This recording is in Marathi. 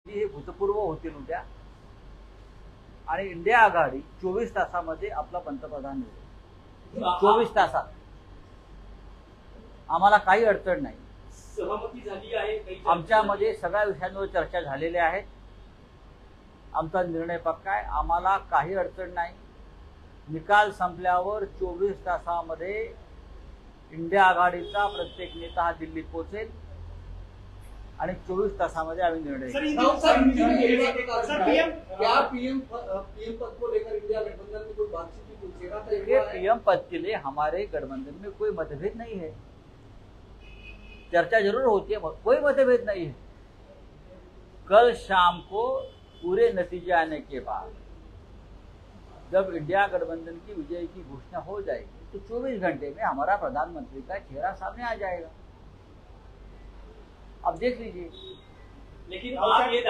हे भूतपूर्व होतील उद्या आणि इंडिया आघाडी 24 तासामध्ये आपला पंतप्रधान निवडेल. 24 तासात आम्हाला काही अडचण नाही. सहमती झाली आहे. आमच्यामध्ये सगळ्या विषयांवर चर्चा झालेल्या आहेत. आमचा निर्णय पक्का आहे. आम्हाला काही अडचण नाही. निकाल संपल्यावर 24 तासामध्ये इंडिया आघाडीचा प्रत्येक नेता हा दिल्लीत पोहोचेल आणि 24 तासामध्ये आम्ही निर्णय पीएम पद के लिए हमारे गठबंधन में कोई मतभेद नहीं है. चर्चा जरूर होती है, कोई मतभेद नहीं है. कल शाम को पूरे नतीजे आने के बाद जब इंडिया गठबंधन की विजय की घोषणा हो जाएगी तो 24 घंटे में हमारा प्रधानमंत्री का चेहरा सामने आ जाएगा. आप देख लीजिए. लेकिन आप ये